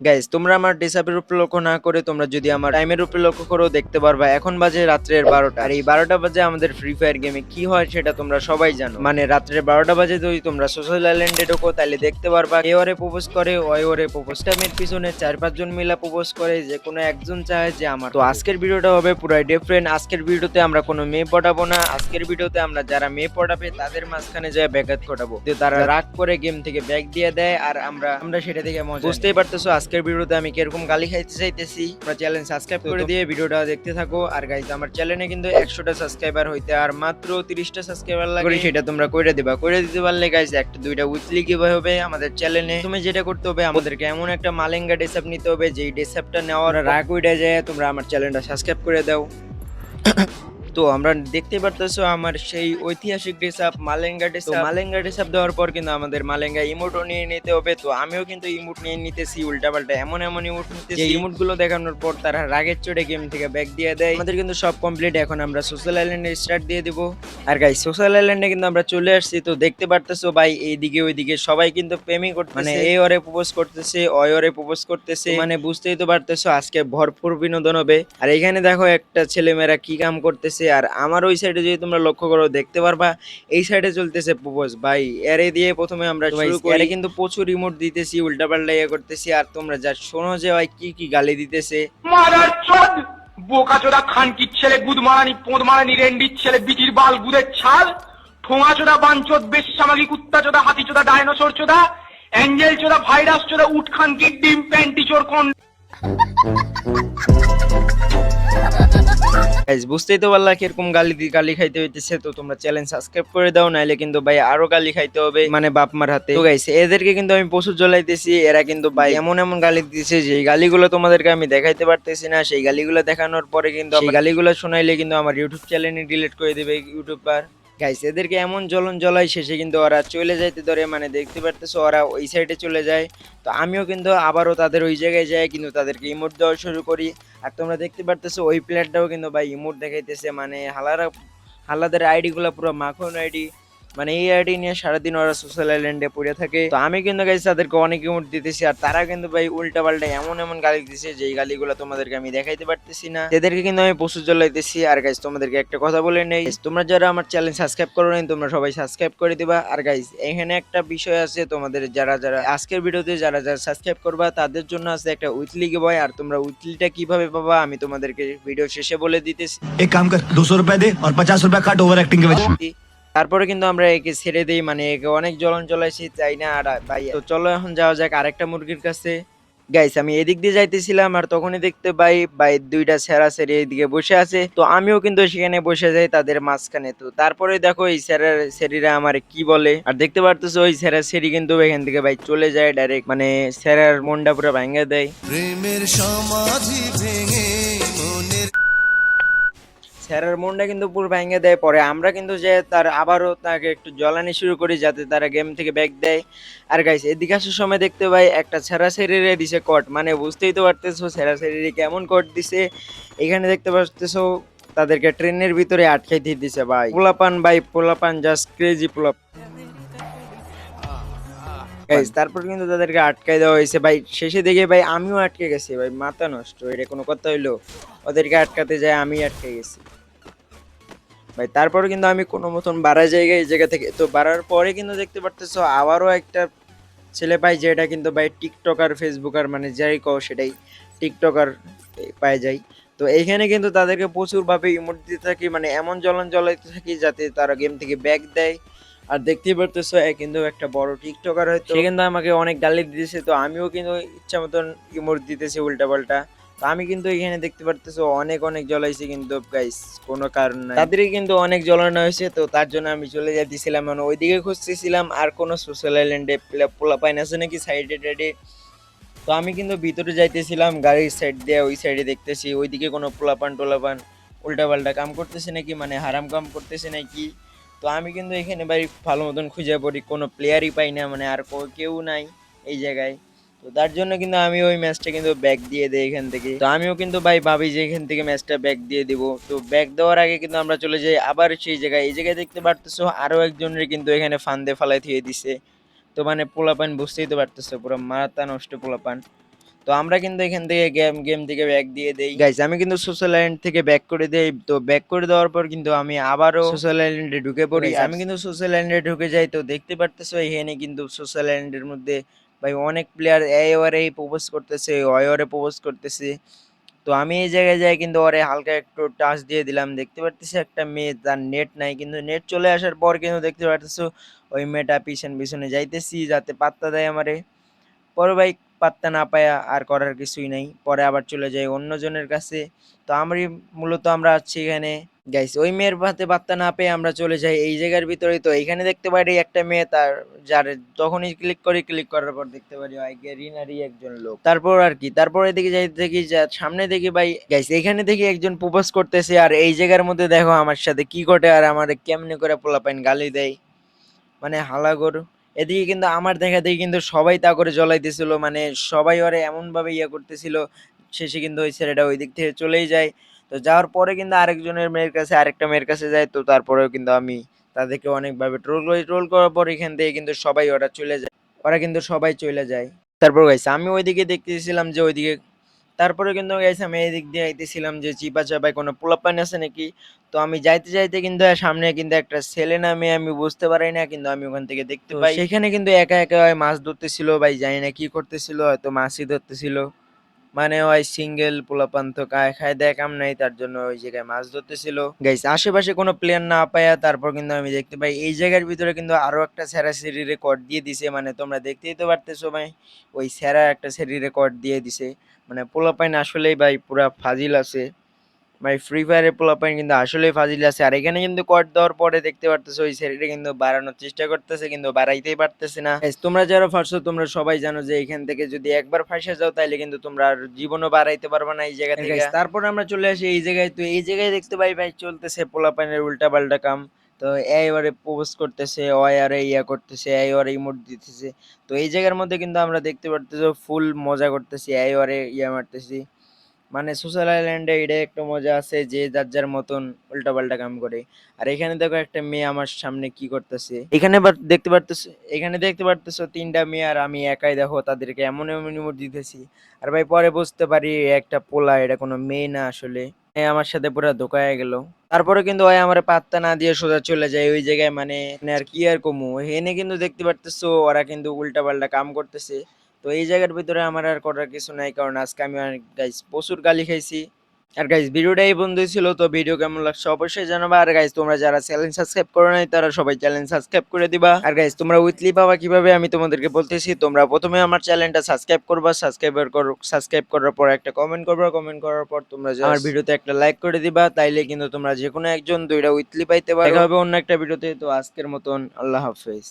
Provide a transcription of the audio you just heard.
Guys তোমরা আমার ডেস্কটপের উপর লক্ষ্য না করে তোমরা যদি আমার টাইমের উপর লক্ষ্য করো দেখতে পারবা এখন বাজে রাত্রের 12টা। আর এই 12টা বাজে আমাদের ফ্রি ফায়ার গেমে কি হয় সেটা তোমরা সবাই জানো। মানে রাত্রের 12টা বাজে যদি তোমরা সোশ্যাল আইল্যান্ডে ঢোকো তাহলে দেখতে পারবা এ ওরে প্রপোজ করে ওই ওরে প্রপোজ টাইমের পিছনে 4-5 জন মিলা প্রপোজ করে, যে কোনো একজন চায় যে আমার। তো আজকের ভিডিওটা হবে পুরাই ডিফারেন্ট। আজকের ভিডিওতে আমরা কোনো মেয়ে পটাবো না। আজকের ভিডিওতে আমরা যারা মেয়ে পটাবে তাদের মাঝখানে যায় ব্যাঘাত ঘটাবো, যে তারা রাগ করে গেম থেকে ব্যাগ দিয়ে দেয় আর আমরা আমরা সেটা থেকে মজা বুঝতেই পারতেছো আজকের ভিডিওতে আমি কিরকম গালি খাইতে চাইতেছি। তোমরা চ্যানেল সাবস্ক্রাইব করে দিয়ে ভিডিওটা দেখতে থাকো। আর গাইজ আমার চ্যানেলে কিন্তু 100টা সাবস্ক্রাইবার হইতে আর মাত্র 30টা সাবস্ক্রাইবার লাগে, সেটা তোমরা কইরা দিবা। কইরা দিতে পারলে গাইজ একটা দুইটা উইকলি গিভওয়ে হবে আমাদের চ্যানেলে। তুমি যেটা করতে হবে আমাদেরকে এমন একটা মালেঙ্গা ডেসঅ্যাপ নিতে হবে যেই ডেসঅ্যাপটা নেওয়ার রাগ উইডা যায় তোমরা আমার চ্যানেলটা সাবস্ক্রাইব করে দাও। তো আমরা দেখতে পারতেছো আমার সেই ঐতিহাসিক ড্রেসআপ মালেঙ্গা ড্রেসআপ। মালেঙ্গা ড্রেসআপ দেওয়ার পর কিন্তু আমাদের মালেঙ্গা ইমোটও নিয়ে নিতে হবে। তো আমিও কিন্তু ইমোট নিয়ে নিতেছি উল্টাপাল্টা এমন এমন ইমোট নিতেছি, যে ইমোট গুলো দেখানোর পর তারা রাগের চড়ে গেম থেকে ব্যাক দিয়ে দেয়। আমাদের কিন্তু সব কমপ্লিট। এখন আমরা সোশ্যাল আইল্যান্ডে স্টার্ট দিয়ে দিব। আর গাইস সোশ্যাল আইল্যান্ডে কিন্তু আমরা চলে আসছি। তো দেখতে পারতেছো ভাই এইদিকে ওইদিকে সবাই কিন্তু প্রেমই করতেছে, মানে এ ওরে প্রপোজ করতেছে ওই ওরে প্রপোজ করতেছে, মানে বুঝতেই তো পারতেছো আজকে ভরপুর বিনোদন হবে। আর এখানে দেখো একটা ছেলেমেয়েরা কি কাম করতেছে। আর আমার ওই সাইডে যদি তোমরা লক্ষ্য করো দেখতে পারবা এই সাইডে চলতেছে প্রপোজ। ভাই এরে দিয়ে প্রথমে আমরা শুরু করি। এরে কিন্তু প্রচুর রিমোট দিতেছি উল্টাপাল্টা ইয়ে করতেছি। আর তোমরা যা শোনো যে ভাই কি কি গালি দিতেছে। মারার চোদ বোকাচোদা খানকির ছেলে গুদমারানি পোদমারানি রেন্ডির ছেলে বিটির বাল গুদের ছাল ঠোঙাচোদা বাঞ্চোদ বেশামাগি কুত্তাচোদা হাতিচোদা ডাইনোসর চোদা অ্যাঞ্জেল চোদা ভাইরাস চোদা উট খানকির ডিম প্যান্টি চোর কোন। গাইস বুঝতেই তো পারলা কিরকম গালি খাইতে হইতেছে। তো তোমরা চ্যানেল সাবস্ক্রাইব করে দাও, নাইলে কিন্তু ভাই আরো গালি খাইতে হবে, মানে বাপ মার হাতে। তো গাইস এদেরকে কিন্তু আমি প্রচুর জ্বলাইতেছি। এরা কিন্তু ভাই এমন এমন গালি দিতেছে যে গালিগুলো তোমাদেরকে আমি দেখাইতে পারতেছি না। সেই গালিগুলো দেখানোর পরে কিন্তু সেই গালিগুলো শোনাইলে কিন্তু আমার ইউটিউব চ্যানেল ডিলিট করে দেবে ইউটিউবার। গাইস এদেরকে এমন জ্বলন জ্বলাই শেষে কিন্তু ওরা চলে যাইতে ধরে, মানে দেখতে পারতেছো ওরা ওই সাইডে চলে যায়। তো আমিও কিন্তু আবারও তাদের ওই জায়গায় যাই, কিন্তু তাদেরকে ইমোট দেওয়া শুরু করি। আর তোমরা দেখতে পারতেছো ওই প্লেয়ারটাও কিন্তু ভাই ইমোট দেখাইতেছে, মানে হালাদের আইডি গুলা পুরো মাখন আইডি, মানে এই আইডি নিয়ে সারাদিন ওরা সোশ্যাল আইল্যান্ডে পড়ে থাকে। তো আমি কিন্তু গাইস তাদেরকে অনেক ইমোট দিতেছি আর তারা কিন্তু ভাই উল্টা পাল্টা এমন এমন গালি দিতেছে যে গালিগুলো তোমাদেরকে আমি দেখাইতে পারতেছি না। এদেরকে কিন্তু আমি প্রচুর জ্বলাইতেছি। আর গাইস তোমাদেরকে একটা কথা বলে নেই, তোমরা যারা আমার চ্যানেল সাবস্ক্রাইব করো নাই তোমরা সবাই সাবস্ক্রাইব করে দিবা। আর গাইস এখানে একটা বিষয় আছে, তোমাদের যারা যারা আজকের ভিডিওতে যারা যারা সাবস্ক্রাইব করবা তাদের জন্য আছে একটা উইকলি গিভওয়ে। আর তোমরা উইকলিটা কিভাবে পাবা আমি তোমাদেরকে ভিডিও শেষে বলে দিতেছি। एक काम कर 200 रुपए दे और 50 रुपए काट ओवर एक्टिंग के वजह। তারপরে কিন্তু আমরা একে ছেড়ে দিই, মানে একে অনেক জ্বলন জ্বলাইছি চাই না। আর ভাই তো চলো এখন যাওয়া যাক আরেকটা মুরগির কাছে। গাইস আমি এদিক দিয়ে যাইতেছিলাম আর তখনই দেখতে পাই ভাই দুইটা ছেঁড়া ছেড়ে এদিকে বসে আছে। তো আমিও কিন্তু সেখানে বসে যাই তাদের মাঝখানে। তো তারপরে দেখো এই ছেঁড়ার ছেড়িরা আমার কি বলে। আর দেখতে পারতেছো ওই ছেঁড়া ছেড়ি কিন্তু এখান থেকে ভাই চলে যায় ডাইরেক্ট, মানে ছেঁড়ার মনটা পুরো ভাঙে দেয়। প্রেমের সমাধি ভেঙে মনের স্যারের মনটা কিন্তু পুরো ভেঙে দেয়। পরে আমরা কিন্তু যে তার আবারও তাকে একটু জ্বালানি শুরু করি যাতে তারা গেম থেকে ব্যাক দেয়। আর গাইস এদিকে আসার সময় দেখতে পাই একটা ছেঁড়া ছেড়িরে দিছে কট, মানে বুঝতেই তো পারতেছো ছেঁড়া ছেড়িরে কেমন কট দিছে। এখানে দেখতে পারতেছো তাদেরকে ট্রেনের ভিতরে আটকাই দিয়ে দিছে ভাই। পোলাপান ভাই পোলাপান জাস্ট ক্রেজি পোলাপান। গাইস তারপর কিন্তু তাদেরকে আটকাই দেওয়া হয়েছে ভাই। শেষে দেখে ভাই আমিও আটকে গেছি ভাই, মাথা নষ্ট। এটা কোনো কথা হইলো? ওদেরকে আটকাতে যায় আমি আটকে গেছি ভাই। তারপরে কিন্তু আমি কোনো মতন বাড়া জায়গায় এই জায়গা থেকে, তো বাড়ার পরে কিন্তু দেখতে পারতেছো আবারও একটা ছেলে পাই, যেটা কিন্তু ভাই টিকটকার ফেসবুকার, মানে যাই কও সেটাই টিকটকার পাই যাই। তো এইখানে কিন্তু তাদেরকে প্রচুর ভাবে ইমোট দিতে থাকি, মানে এমন জ্বলন জ্বলাইতে থাকি যাতে তারা গেম থেকে ব্যাক দেয়। আর দেখতেই পারতেছো কিন্তু একটা বড় টিকটকার হয়তো, সে কিন্তু আমাকে অনেক গালি দিতেছে। তো আমিও কিন্তু ইচ্ছা মতন ইমোট দিতেছি উল্টা পাল্টা। তো আমি কিন্তু এখানে দেখতে পারতেছো অনেক অনেক জ্বলাইছি কিন্তু গাইস কোনো কারণ নাই, তাদেরই কিন্তু অনেক জ্বলানো হয়েছে। তো তার জন্য আমি চলে যাইতেছিলাম, মানে ওইদিকে খুঁজতেছিলাম আর কোনো সোশ্যাল আইল্যান্ডে পোলা পাইন আছে নাকি সাইডে টাইডে। তো আমি কিন্তু ভিতরে যাইতেছিলাম গাড়ির সাইড দিয়ে, ওই সাইডে দেখতেছি ওইদিকে কোনো পোলাপান টোলাপান উল্টা পাল্টা কাম করতেছে নাকি, মানে হারাম কাম করতেছে নাকি। তো আমি কিন্তু এখানে ভাই ভালো মতন খুঁজে পড়ি, কোনো প্লেয়ারই পাই না, মানে আর কেউ নাই এই জায়গায়। তো তার জন্য কিন্তু আমি ওই ম্যাচটা কিন্তু ব্যাক দিয়ে দেই এখান থেকে। তো আমিও কিন্তু ভাই ভাবি যে এখান থেকে ম্যাচটা ব্যাক দিয়ে দিব। তো ব্যাক দেওয়ার আগে কিন্তু আমরা চলে যাই আবার সেই জায়গায়। এই জায়গায় দেখতে পারতেছো আরো একজনের কিন্তু এখানে ফান্দে ফালাই থিয়ে দিছে। তো মানে পোলাপান বুঝতেই তো পারতেছো পুরো মাথা নষ্ট পোলাপান। তো আমরা কিন্তু এখান থেকে গেম থেকে ব্যাক দিয়ে দেই। গাইস আমি কিন্তু সোশ্যাল আইল্যান্ড থেকে ব্যাক করে দেই। তো ব্যাক করে দেওয়ার পর কিন্তু আমি আবারও সোশ্যাল আইল্যান্ডে ঢুকে পড়ি। আমি কিন্তু সোশ্যাল আইল্যান্ডে ঢুকে যাই। তো দেখতে পারতেছো এখানে কিন্তু সোশ্যাল আইল্যান্ডের মধ্যে ভাই অনেক প্লেয়ার এই ওয়ারে প্রপোজ করতেছে, ওই ওয়ারে প্রপোজ করতেছে। তো আমি এই জায়গায় যাই কিন্তু ওরে হালকা একটু টাচ দিয়ে দিলাম। দেখতে পারতেছি একটা মেয়ে, তার নেট নাই, কিন্তু নেট চলে আসার পর কিন্তু দেখতে পারতেছো ওই মেয়েটা পিছনে যাইতেছি যাতে পাত্তা দেয় আমারে। পরে ভাই পাত্তা না পায়া আর করার কিছুই নাই, পরে আবার চলে যাই অন্যজনের কাছে। তো আমরা আছি এখানে। গাইস ওই মেয়ের হাতে পাত্তা না পেয়ে আমরা চলে যাই এই জায়গার ভিতরে। তো এখানে দেখতে পারি একটা মেয়ে, তার যার তখনই ক্লিক করার পর দেখতে পারি রিনারই একজন লোক। তারপর আর কি, তারপর এদিকে যাইতে দেখি যা সামনে দেখি ভাই গাইস এখানে দেখি একজন প্রপোজ করতেছে। আর এই জায়গার মধ্যে দেখো আমার সাথে কি ঘটে, আর আমার কেমনে করে পোলাপাইন গালি দেয়, মানে হালাগোর। এদিকে কিন্তু আমার দেখা দেখি কিন্তু সবাই তা করে জ্বলাইতেছিল, মানে সবাই ওরে এমন ভাবে ইয়ে করতেছিল। শেষে কিন্তু ওই ছেলেটা ওই দিক থেকে চলেই যায়। তো যাওয়ার পরে কিন্তু আরেকটা মেয়ের কাছে যায়। তো তারপরেও কিন্তু আমি তাদেরকে অনেকভাবে ট্রোল করার পর এখান থেকে কিন্তু ওরা কিন্তু সবাই চলে যায়। তারপর গাইছে আমি ওইদিকে দেখতেছিলাম যে ওইদিকে, তারপরে কিন্তু গাইছে আমি এদিক দিয়ে আইতেছিলাম যে চিপা চাপায় কোনো পোলাপান আছে নাকি। তো আমি যাইতে কিন্তু সামনে কিন্তু একটা ছেলে না মেয়ে আমি বুঝতে পারি না, কিন্তু আমি ওখান থেকে দেখতে পাই সেখানে কিন্তু একা একা মাছ ধরতেছিল। ভাই জানি না কি করতেছিল, হয়তো মাছই ধরতেছিল। মানে ওই সিঙ্গেল পোলাপান তো খায় দেয় কাম নাই, তার জন্য ওই জায়গায় মাছ ধরতেছিল। গাইস আশেপাশে কোনো প্লেয়ার না পায়া তারপর কিন্তু আমি দেখতে পাই এই জায়গার ভিতরে কিন্তু আরো একটা সেরা সেরি রেকর্ড দিয়ে দিছে। মানে তোমরা দেখতেই তো পারতেছো ভাই, ওই সেরা একটা সেরি রেকর্ড দিয়ে দিছে। মানে পোলাপাইন আসলেই ভাই পুরা ফাজিল আছে। ভাই ফ্রি ফায়ারের পোলাপাইন কিন্তু আসলেই ফাজিল আছে। আর এখানে কিন্তু কোয়াড দেওয়ার পরে দেখতে পারতেছো ওই সেরিটা কিন্তু বাড়ানোর চেষ্টা করতেছে, কিন্তু বাড়াইতেই পারতেছে না। Guys, তোমরা যারা ফারছো তোমরা সবাই জানো যে এখান থেকে যদি একবার ফাঁসে যাও তাহলে কিন্তু তোমরা আর জীবনও বাড়াইতে পারবে না এই জায়গা থেকে। তারপর আমরা চলে আসি এই জায়গায়। তো এই জায়গায় দেখতে পাই ভাই চলতেছে পোলাপাইনের উল্টা পাল্টা কাম। তো এবারে প্রপোজ করতেছে, ওই আরে ইয়া করতেছে, এই ওরে ইমোট দিতেছে। তো এই জায়গার মধ্যে কিন্তু আমরা দেখতে পারতেছি ফুল মজা করতেছি, এই ওরে ইয়া মারতেছি। মানে সোশ্যাল আইল্যান্ডে এটাই একটা মজা আছে যে যার মতন উল্টাপাল্টা কাম করে। আর এখানে দেখো একটা মেয়ে আমার সামনে কি করতেছে, এখানে দেখতে পারতেছো তিনটা মেয়ে আর আমি একাই দেখো তাদেরকে এমন এমন ইমোট দিতেছি। আর ভাই পরে বুঝতে পারি এ একটা পোলা, এটা কোনো মেয়ে না আসলে। এ আমার সাথে পুরো ধোকায় গেল। তারপরে কিন্তু ওই আমার পাত্তা না দিয়ে সোজা চলে যায় ওই জায়গায়। মানে আর কি আর কমু, এনে কিন্তু দেখতে পারতেছো ওরা কিন্তু উল্টাপাল্টা কাম করতেছে। তো এই জায়গার ভিতরে আমার আর করার কিছু নাই, কারণ আজকে আমি অনেক গাইস প্রচুর গালি খাইছি। আর গাইস ভিডিওটা এই বন্ধুই ছিল। তো ভিডিও কেমন লাগছে অবশ্যই জানাবা। আর গাইস তোমরা যারা চ্যানেল সাবস্ক্রাইব করো নাই তারা সবাই চ্যানেল সাবস্ক্রাইব করে দিবা। আর গাইস তোমরা উইকলি পাবা কিভাবে আমি তোমাদেরকে বলতেছি। তোমরা প্রথমে আমার চ্যানেলটা সাবস্ক্রাইব করবা, সাবস্ক্রাইব করার পর একটা কমেন্ট করবা, কমেন্ট করার পর তোমরা আমার ভিডিওতে একটা লাইক করে দিবা, তাইলে কিন্তু তোমরা যে কোনো একজন দুইটা উইকলি পাইতে পারো। দেখা হবে অন্য একটা ভিডিওতে। তো আজকের মতন আল্লাহ হাফেজ।